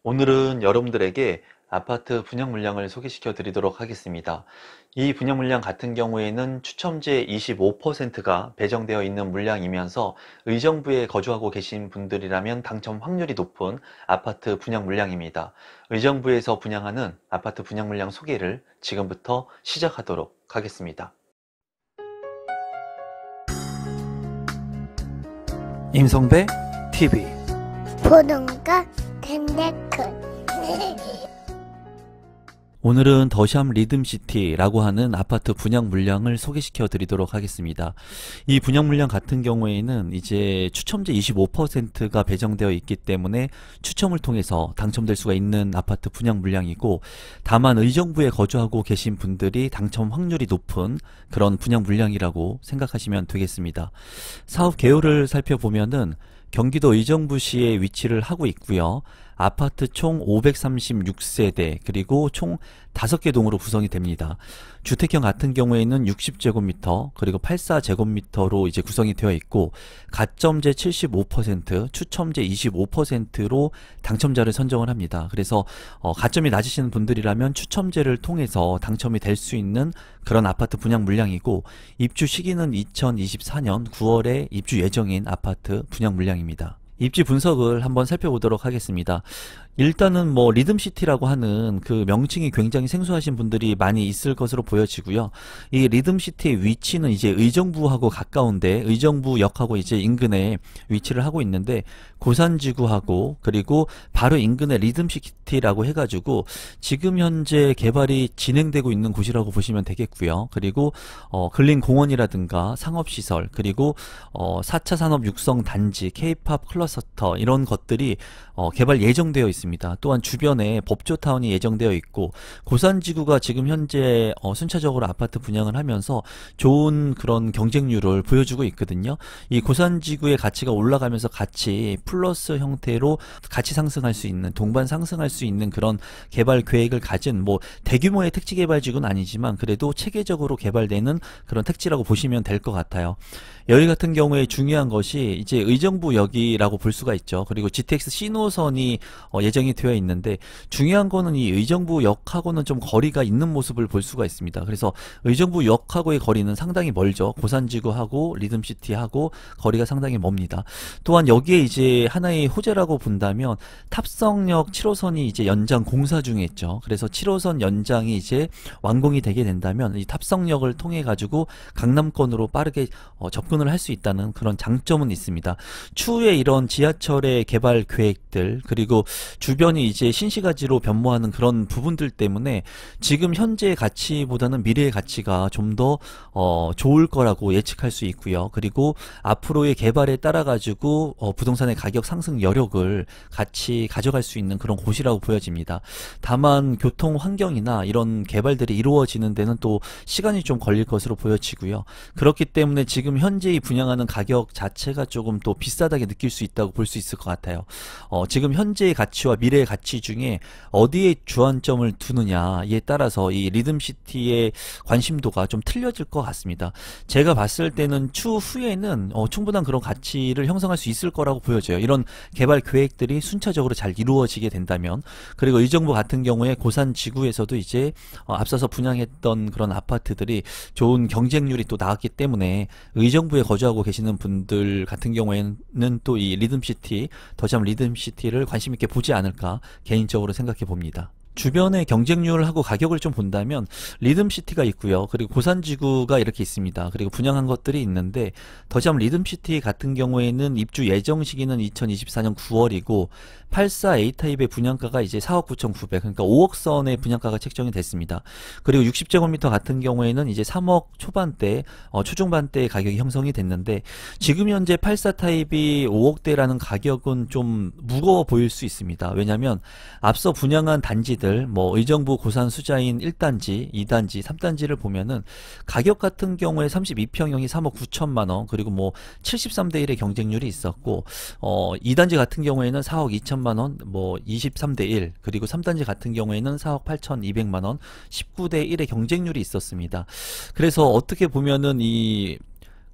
오늘은 여러분들에게 아파트 분양 물량을 소개시켜 드리도록 하겠습니다. 이 분양 물량 같은 경우에는 추첨제 25%가 배정되어 있는 물량이면서 의정부에 거주하고 계신 분들이라면 당첨 확률이 높은 아파트 분양 물량입니다. 의정부에서 분양하는 아파트 분양 물량 소개를 지금부터 시작하도록 하겠습니다. 임성배 TV 보동과 덴데크 오늘은 더샴 리듬시티라고 하는 아파트 분양 물량을 소개시켜 드리도록 하겠습니다. 이 분양 물량 같은 경우에는 이제 추첨제 25%가 배정되어 있기 때문에 추첨을 통해서 당첨될 수가 있는 아파트 분양 물량이고, 다만 의정부에 거주하고 계신 분들이 당첨 확률이 높은 그런 분양 물량이라고 생각하시면 되겠습니다. 사업 개요를 살펴보면은 경기도 의정부시에 위치를 하고 있고요. 아파트 총 536세대 그리고 총 5개 동으로 구성이 됩니다. 주택형 같은 경우에는 60제곱미터 그리고 84제곱미터로 이제 구성이 되어 있고, 가점제 75%, 추첨제 25%로 당첨자를 선정을 합니다. 그래서 가점이 낮으신 분들이라면 추첨제를 통해서 당첨이 될 수 있는 그런 아파트 분양 물량이고, 입주 시기는 2024년 9월에 입주 예정인 아파트 분양 물량입니다. 입지 분석을 한번 살펴보도록 하겠습니다. 일단은 리듬시티라고 하는 그 명칭이 굉장히 생소하신 분들이 많이 있을 것으로 보여지고요. 이 리듬시티의 위치는 이제 의정부하고 가까운데, 의정부역하고 이제 인근에 위치를 하고 있는데, 고산지구하고 그리고 바로 인근에 리듬시티라고 해가지고 지금 현재 개발이 진행되고 있는 곳이라고 보시면 되겠고요. 그리고 근린공원이라든가 상업시설, 그리고 4차 산업 육성 단지, K-팝 클러스터 이런 것들이 개발 예정되어 있습니다. 또한 주변에 법조타운이 예정되어 있고, 고산지구가 지금 현재 순차적으로 아파트 분양을 하면서 좋은 그런 경쟁률을 보여주고 있거든요. 이 고산지구의 가치가 올라가면서 같이 플러스 형태로 같이 상승할 수 있는, 동반 상승할 수 있는 그런 개발 계획을 가진 대규모의 택지 개발지구는 아니지만 그래도 체계적으로 개발되는 그런 택지라고 보시면 될 것 같아요. 여기 같은 경우에 중요한 것이 이제 의정부역이라고 볼 수가 있죠. 그리고 GTX 신호선이 예정이 되어 있는데, 중요한 거는 이 의정부역하고는 좀 거리가 있는 모습을 볼 수가 있습니다. 그래서 의정부역하고의 거리는 상당히 멀죠. 고산지구하고 리듬시티하고 거리가 상당히 멉니다. 또한 여기에 이제 하나의 호재라고 본다면 탑성역 7호선이 이제 연장 공사 중에 있죠. 그래서 7호선 연장이 이제 완공이 되게 된다면 이 탑성역을 통해 가지고 강남권으로 빠르게 접근을 할 수 있다는 그런 장점은 있습니다. 추후에 이런 지하철의 개발 계획들, 그리고 주변이 이제 신시가지로 변모하는 그런 부분들 때문에 지금 현재의 가치보다는 미래의 가치가 좀 더 좋을 거라고 예측할 수 있고요. 그리고 앞으로의 개발에 따라 가지고 부동산의 가격 상승 여력을 같이 가져갈 수 있는 그런 곳이라고 보여집니다. 다만 교통 환경이나 이런 개발들이 이루어지는 데는 또 시간이 좀 걸릴 것으로 보여지고요. 그렇기 때문에 지금 현재 이 분양하는 가격 자체가 조금 또 비싸다게 느낄 수 있다고 볼 수 있을 것 같아요. 지금 현재의 가치와 미래의 가치 중에 어디에 주안점을 두느냐에 따라서 이 리듬시티의 관심도가 좀 틀려질 것 같습니다. 제가 봤을 때는 추후에는 충분한 그런 가치를 형성할 수 있을 거라고 보여져요. 이런 개발 계획들이 순차적으로 잘 이루어지게 된다면. 그리고 의정부 같은 경우에 고산지구에서도 이제 앞서서 분양했던 그런 아파트들이 좋은 경쟁률이 또 나왔기 때문에 의정부에 거주하고 계시는 분들 같은 경우에는 또 이 리듬시티, 더샴 리듬시티를 관심 있게 보지 않을까 개인적으로 생각해 봅니다. 주변의 경쟁률하고 가격을 좀 본다면 리듬시티가 있고요. 그리고 고산지구가 이렇게 있습니다. 그리고 분양한 것들이 있는데, 더샴 리듬시티 같은 경우에는 입주 예정 시기는 2024년 9월이고 84 A타입의 분양가가 이제 4억 9,900, 그러니까 5억 선의 분양가가 책정이 됐습니다. 그리고 60제곱미터 같은 경우에는 이제 3억 초반대, 초중반대의 가격이 형성이 됐는데, 지금 현재 84 타입이 5억대라는 가격은 좀 무거워 보일 수 있습니다. 왜냐하면 앞서 분양한 단지들, 의정부 고산 수자인 1단지, 2단지, 3단지를 보면은 가격 같은 경우에 32평형이 3억 9천만원, 그리고 73대 1의 경쟁률이 있었고, 2단지 같은 경우에는 4억 2천만원, 23대 1, 그리고 3단지 같은 경우에는 4억 8,200만원, 19대 1의 경쟁률이 있었습니다. 그래서 어떻게 보면은 이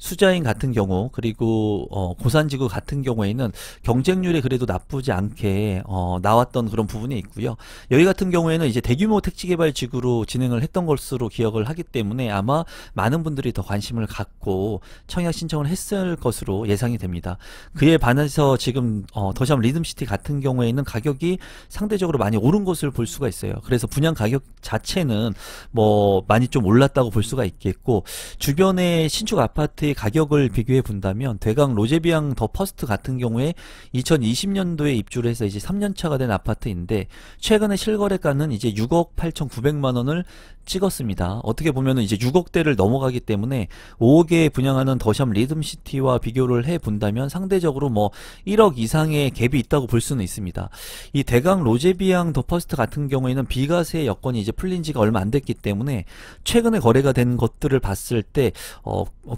수자인 같은 경우 그리고 고산지구 같은 경우에는 경쟁률이 그래도 나쁘지 않게 나왔던 그런 부분이 있고요. 여기 같은 경우에는 이제 대규모 택지개발지구로 진행을 했던 것으로 기억을 하기 때문에 아마 많은 분들이 더 관심을 갖고 청약 신청을 했을 것으로 예상이 됩니다. 그에 반해서 지금 더샵 리듬시티 같은 경우에는 가격이 상대적으로 많이 오른 것을 볼 수가 있어요. 그래서 분양 가격 자체는 뭐 많이 좀 올랐다고 볼 수가 있겠고, 주변의 신축 아파트의 가격을 비교해 본다면 대강 로제비앙 더 퍼스트 같은 경우에 2020년도에 입주를 해서 이제 3년차가 된 아파트인데 최근에 실거래가는 이제 6억 8,900만 원을 찍었습니다. 어떻게 보면은 이제 6억대를 넘어가기 때문에 5억에 분양하는 더샵 리듬시티와 비교를 해 본다면 상대적으로 뭐 1억 이상의 갭이 있다고 볼 수는 있습니다. 이 대강 로제비앙 더 퍼스트 같은 경우에는 비과세 여건이 이제 풀린 지가 얼마 안 됐기 때문에 최근에 거래가 된 것들을 봤을 때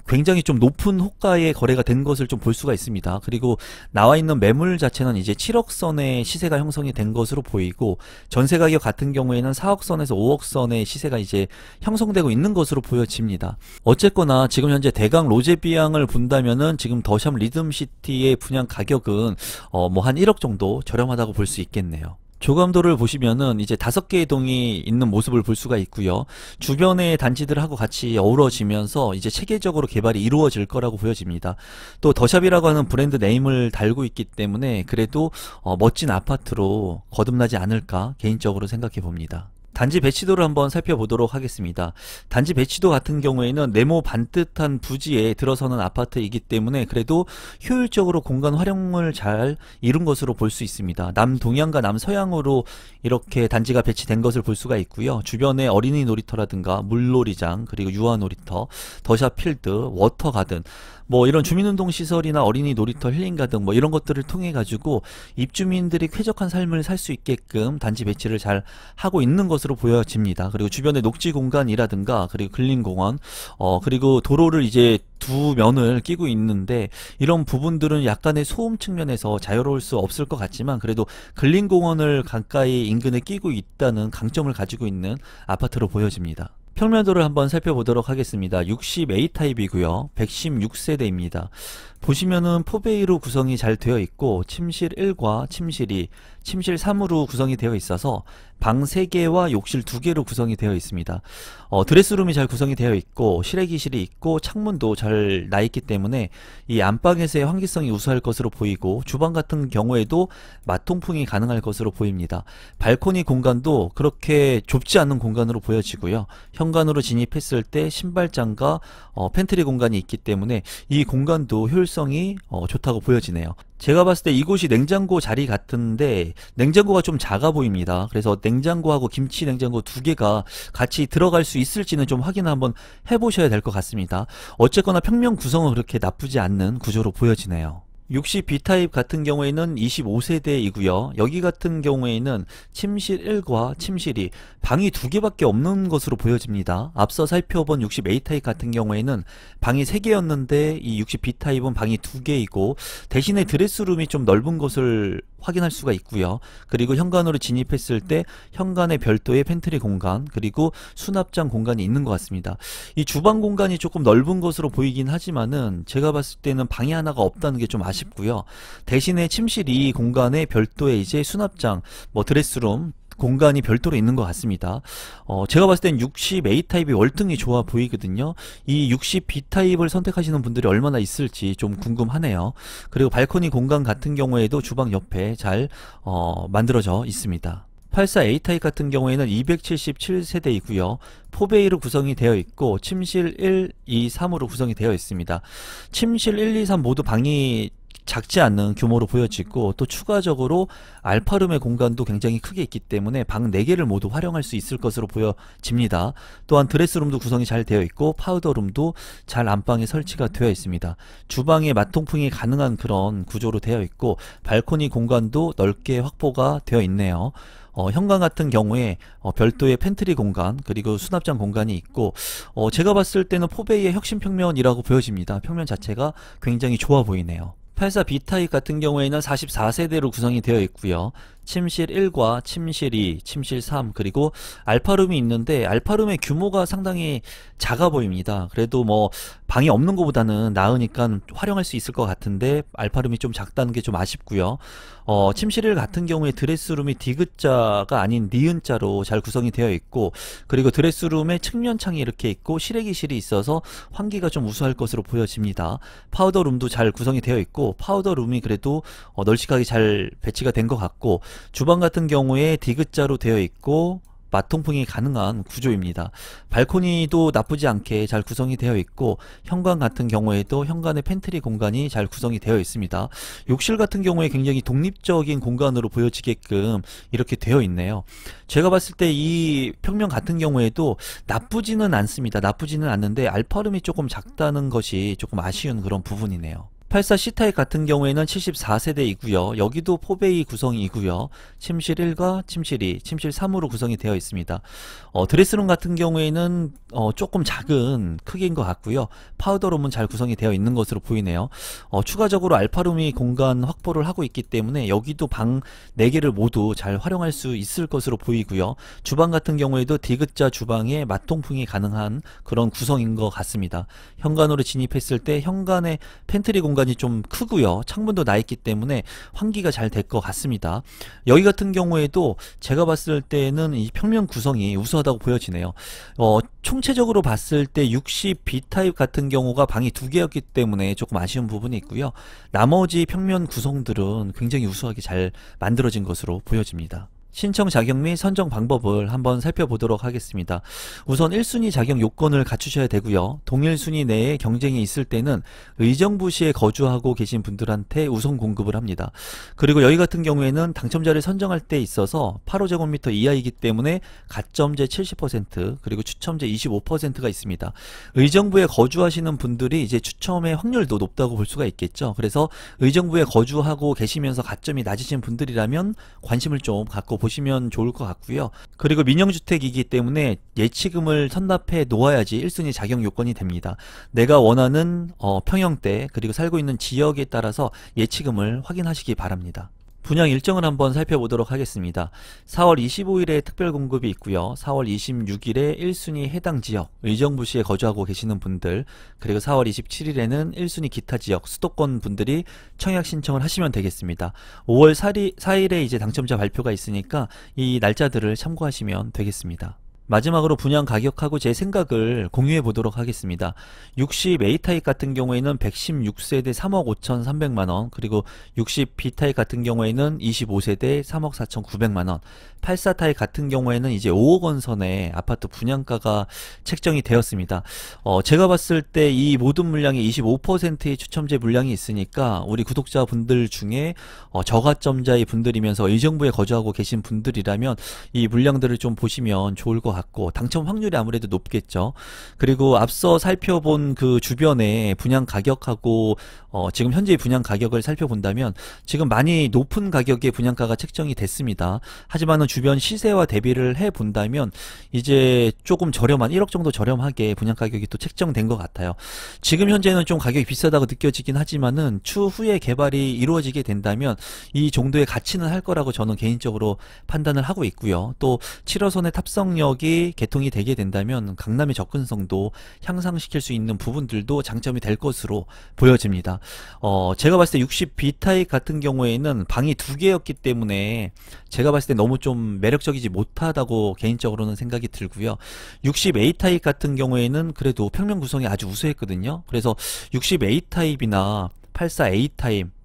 굉장히 좀 높은 호가의 거래가 된 것을 좀 볼 수가 있습니다. 그리고 나와 있는 매물 자체는 이제 7억 선의 시세가 형성이 된 것으로 보이고, 전세 가격 같은 경우에는 4억 선에서 5억 선의 시세가 이제 형성되고 있는 것으로 보여집니다. 어쨌거나 지금 현재 대강 로제비앙을 본다면은 지금 더샵 리듬시티의 분양 가격은 뭐 한 1억 정도 저렴하다고 볼 수 있겠네요. 조감도를 보시면은 이제 5개의 동이 있는 모습을 볼 수가 있고요. 주변의 단지들하고 같이 어우러지면서 이제 체계적으로 개발이 이루어질 거라고 보여집니다. 또 더샵이라고 하는 브랜드 네임을 달고 있기 때문에 그래도 멋진 아파트로 거듭나지 않을까 개인적으로 생각해 봅니다. 단지 배치도를 한번 살펴보도록 하겠습니다. 단지 배치도 같은 경우에는 네모 반듯한 부지에 들어서는 아파트이기 때문에 그래도 효율적으로 공간 활용을 잘 이룬 것으로 볼 수 있습니다. 남동향과 남서향으로 이렇게 단지가 배치된 것을 볼 수가 있고요. 주변에 어린이 놀이터라든가 물놀이장, 그리고 유아놀이터, 더샵 필드, 워터가든, 뭐 이런 주민운동 시설이나 어린이 놀이터, 힐링가든 뭐 이런 것들을 통해 가지고 입주민들이 쾌적한 삶을 살 수 있게끔 단지 배치를 잘 하고 있는 것으로 보여집니다. 그리고 주변에 녹지 공간이라든가 그리고 근린공원, 그리고 도로를 이제 두 면을 끼고 있는데 이런 부분들은 약간의 소음 측면에서 자유로울 수 없을 것 같지만 그래도 근린공원을 가까이 인근에 끼고 있다는 강점을 가지고 있는 아파트로 보여집니다. 평면도를 한번 살펴보도록 하겠습니다. 60A 타입이고요. 116세대입니다. 보시면은 포베이로 구성이 잘 되어 있고 침실 1과 침실 2, 침실 3으로 구성이 되어 있어서 방 3개와 욕실 2개로 구성이 되어 있습니다. 드레스룸이 잘 구성이 되어 있고 실외기실이 있고 창문도 잘 나 있기 때문에 이 안방에서의 환기성이 우수할 것으로 보이고, 주방 같은 경우에도 마통풍이 가능할 것으로 보입니다. 발코니 공간도 그렇게 좁지 않은 공간으로 보여지고요. 현관으로 진입했을 때 신발장과 팬트리 공간이 있기 때문에 이 공간도 효율성이 좋다고 보여지네요. 제가 봤을 때 이곳이 냉장고 자리 같은데 냉장고가 좀 작아 보입니다. 그래서 냉장고하고 김치 냉장고 2개가 같이 들어갈 수 있을지는 좀 확인 한번 해보셔야 될 것 같습니다. 어쨌거나 평면 구성은 그렇게 나쁘지 않는 구조로 보여지네요. 60B 타입 같은 경우에는 25세대이고요. 여기 같은 경우에는 침실 1과 침실 2, 방이 2개밖에 없는 것으로 보여집니다. 앞서 살펴본 60A 타입 같은 경우에는 방이 3개였는데 이 60B 타입은 방이 2개이고 대신에 드레스룸이 좀 넓은 것을 확인할 수가 있고요. 그리고 현관으로 진입했을 때 현관에 별도의 팬트리 공간, 그리고 수납장 공간이 있는 것 같습니다. 이 주방 공간이 조금 넓은 것으로 보이긴 하지만은 제가 봤을 때는 방이 하나가 없다는 게 좀 아쉽고요. 대신에 침실 2 공간에 별도의 이제 수납장, 뭐 드레스룸 공간이 별도로 있는 것 같습니다. 제가 봤을 땐 60A 타입이 월등히 좋아 보이거든요. 이 60B 타입을 선택하시는 분들이 얼마나 있을지 좀 궁금하네요. 그리고 발코니 공간 같은 경우에도 주방 옆에 잘 만들어져 있습니다. 84A 타입 같은 경우에는 277세대이고요. 포베이로 구성이 되어 있고 침실 1, 2, 3으로 구성이 되어 있습니다. 침실 1, 2, 3 모두 방이 작지 않는 규모로 보여지고, 또 추가적으로 알파룸의 공간도 굉장히 크게 있기 때문에 방 4개를 모두 활용할 수 있을 것으로 보여집니다. 또한 드레스룸도 구성이 잘 되어 있고 파우더룸도 잘 안방에 설치가 되어 있습니다. 주방에 마통풍이 가능한 그런 구조로 되어 있고 발코니 공간도 넓게 확보가 되어 있네요. 현관 같은 경우에 별도의 팬트리 공간, 그리고 수납장 공간이 있고, 제가 봤을 때는 포베이의 혁신 평면이라고 보여집니다. 평면 자체가 굉장히 좋아 보이네요. 84B 타입 같은 경우에는 44세대로 구성이 되어 있고요. 침실 1과 침실 2, 침실 3, 그리고 알파룸이 있는데 알파룸의 규모가 상당히 작아 보입니다. 그래도 뭐 방이 없는 것보다는 나으니까 활용할 수 있을 것 같은데 알파룸이 좀 작다는 게 좀 아쉽고요. 침실 1 같은 경우에 드레스룸이 디귿자가 아닌 니은자로 잘 구성이 되어 있고, 그리고 드레스룸에 측면 창이 이렇게 있고 실외기실이 있어서 환기가 좀 우수할 것으로 보여집니다. 파우더룸도 잘 구성이 되어 있고 파우더룸이 그래도 널찍하게 잘 배치가 된 것 같고, 주방 같은 경우에 디귿자로 되어 있고 마통풍이 가능한 구조입니다. 발코니도 나쁘지 않게 잘 구성이 되어 있고, 현관 같은 경우에도 현관에 팬트리 공간이 잘 구성이 되어 있습니다. 욕실 같은 경우에 굉장히 독립적인 공간으로 보여지게끔 이렇게 되어 있네요. 제가 봤을 때 이 평면 같은 경우에도 나쁘지는 않습니다. 나쁘지는 않는데 알파룸이 조금 작다는 것이 조금 아쉬운 그런 부분이네요. 84 C타입 같은 경우에는 74세대이고요. 여기도 포베이 구성이고요. 침실 1과 침실 2, 침실 3으로 구성이 되어 있습니다. 드레스룸 같은 경우에는 조금 작은 크기인 것 같고요. 파우더룸은 잘 구성이 되어 있는 것으로 보이네요. 추가적으로 알파룸이 공간 확보를 하고 있기 때문에 여기도 방 4개를 모두 잘 활용할 수 있을 것으로 보이고요. 주방 같은 경우에도 디귿자 주방에 마통풍이 가능한 그런 구성인 것 같습니다. 현관으로 진입했을 때 현관에 팬트리 공간이 좀 크고요. 창문도 나 있기 때문에 환기가 잘 될 것 같습니다. 여기 같은 경우에도 제가 봤을 때는 이 평면 구성이 우수하다고 보여지네요. 총체적으로 봤을 때 60 B타입 같은 경우가 방이 2개였기 때문에 조금 아쉬운 부분이 있고요. 나머지 평면 구성들은 굉장히 우수하게 잘 만들어진 것으로 보여집니다. 신청 자격 및 선정 방법을 한번 살펴보도록 하겠습니다. 우선 1순위 자격 요건을 갖추셔야 되고요. 동일 순위 내에 경쟁이 있을 때는 의정부시에 거주하고 계신 분들한테 우선 공급을 합니다. 그리고 여기 같은 경우에는 당첨자를 선정할 때 있어서 8호제곱미터 이하이기 때문에 가점제 70% 그리고 추첨제 25%가 있습니다. 의정부에 거주하시는 분들이 이제 추첨의 확률도 높다고 볼 수가 있겠죠. 그래서 의정부에 거주하고 계시면서 가점이 낮으신 분들이라면 관심을 좀 갖고 보시면 좋을 것 같고요. 그리고 민영주택이기 때문에 예치금을 선납해 놓아야지 1순위 자격 요건이 됩니다. 내가 원하는 평형대 그리고 살고 있는 지역에 따라서 예치금을 확인하시기 바랍니다. 분양 일정을 한번 살펴보도록 하겠습니다. 4월 25일에 특별 공급이 있고요. 4월 26일에 1순위 해당 지역, 의정부시에 거주하고 계시는 분들, 그리고 4월 27일에는 1순위 기타 지역, 수도권 분들이 청약 신청을 하시면 되겠습니다. 5월 4일에 이제 당첨자 발표가 있으니까 이 날짜들을 참고하시면 되겠습니다. 마지막으로 분양 가격하고 제 생각을 공유해 보도록 하겠습니다. 60 A타입 같은 경우에는 116세대 3억 5,300만원, 그리고 60 B타입 같은 경우에는 25세대 3억 4,900만원, 84 타입 같은 경우에는 이제 5억 원 선의 아파트 분양가가 책정이 되었습니다. 제가 봤을 때 이 모든 물량의 25%의 추첨제 물량이 있으니까 우리 구독자분들 중에 저가점자의 분들이면서 의정부에 거주하고 계신 분들이라면 이 물량들을 좀 보시면 좋을 것 같고, 당첨 확률이 아무래도 높겠죠. 그리고 앞서 살펴본 그 주변의 분양 가격하고 지금 현재의 분양 가격을 살펴본다면 지금 많이 높은 가격의 분양가가 책정이 됐습니다. 하지만은 주변 시세와 대비를 해 본다면 이제 조금 저렴한 1억 정도 저렴하게 분양 가격이 또 책정된 것 같아요. 지금 현재는 좀 가격이 비싸다고 느껴지긴 하지만은 추후에 개발이 이루어지게 된다면 이 정도의 가치는 할 거라고 저는 개인적으로 판단을 하고 있고요. 또 7호선의 탑승역이 개통이 되게 된다면 강남의 접근성도 향상시킬 수 있는 부분들도 장점이 될 것으로 보여집니다. 제가 봤을 때 60 B타입 같은 경우에는 방이 2개였기 때문에 제가 봤을 때 너무 좀 매력적이지 못하다고 개인적으로는 생각이 들고요. 60 A타입 같은 경우에는 그래도 평면 구성이 아주 우수했거든요. 그래서 60 A타입이나 84 A타입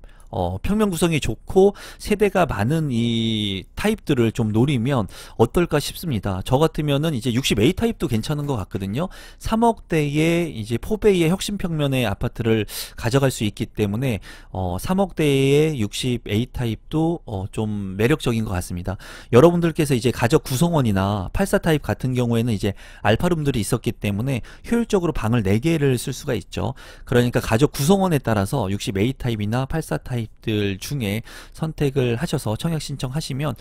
평면 구성이 좋고 세대가 많은 이 타입들을 좀 노리면 어떨까 싶습니다. 저 같으면은 이제 60A 타입도 괜찮은 것 같거든요. 3억대의 이제 포베이의 혁신 평면의 아파트를 가져갈 수 있기 때문에 3억대의 60A 타입도 좀 매력적인 것 같습니다. 여러분들께서 이제 가족 구성원이나 84 타입 같은 경우에는 이제 알파룸들이 있었기 때문에 효율적으로 방을 4개를 쓸 수가 있죠. 그러니까 가족 구성원에 따라서 60A 타입이나 84 타입 타입들 중에 선택을 하셔서 청약 신청하시면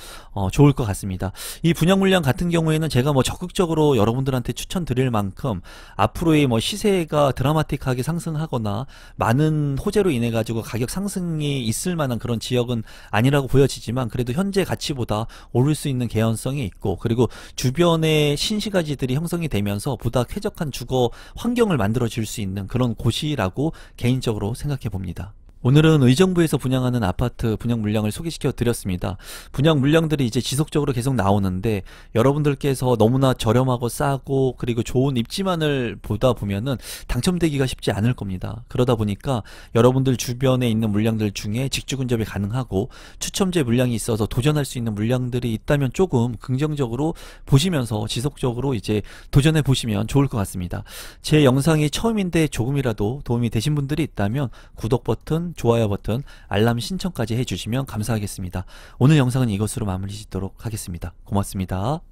좋을 것 같습니다. 이 분양 물량 같은 경우에는 제가 뭐 적극적으로 여러분들한테 추천드릴 만큼 앞으로의 뭐 시세가 드라마틱하게 상승하거나 많은 호재로 인해 가지고 가격 상승이 있을 만한 그런 지역은 아니라고 보여지지만, 그래도 현재 가치보다 오를 수 있는 개연성이 있고, 그리고 주변에 신시가지들이 형성이 되면서 보다 쾌적한 주거 환경을 만들어 줄 수 있는 그런 곳이라고 개인적으로 생각해 봅니다. 오늘은 의정부에서 분양하는 아파트 분양 물량을 소개시켜 드렸습니다. 분양 물량들이 이제 지속적으로 계속 나오는데, 여러분들께서 너무나 저렴하고 싸고 그리고 좋은 입지만을 보다 보면은 당첨되기가 쉽지 않을 겁니다. 그러다 보니까 여러분들 주변에 있는 물량들 중에 직주 근접이 가능하고 추첨제 물량이 있어서 도전할 수 있는 물량들이 있다면 조금 긍정적으로 보시면서 지속적으로 이제 도전해 보시면 좋을 것 같습니다. 제 영상이 처음인데 조금이라도 도움이 되신 분들이 있다면 구독 버튼, 좋아요 버튼, 알람 신청까지 해주시면 감사하겠습니다. 오늘 영상은 이것으로 마무리 짓도록 하겠습니다. 고맙습니다.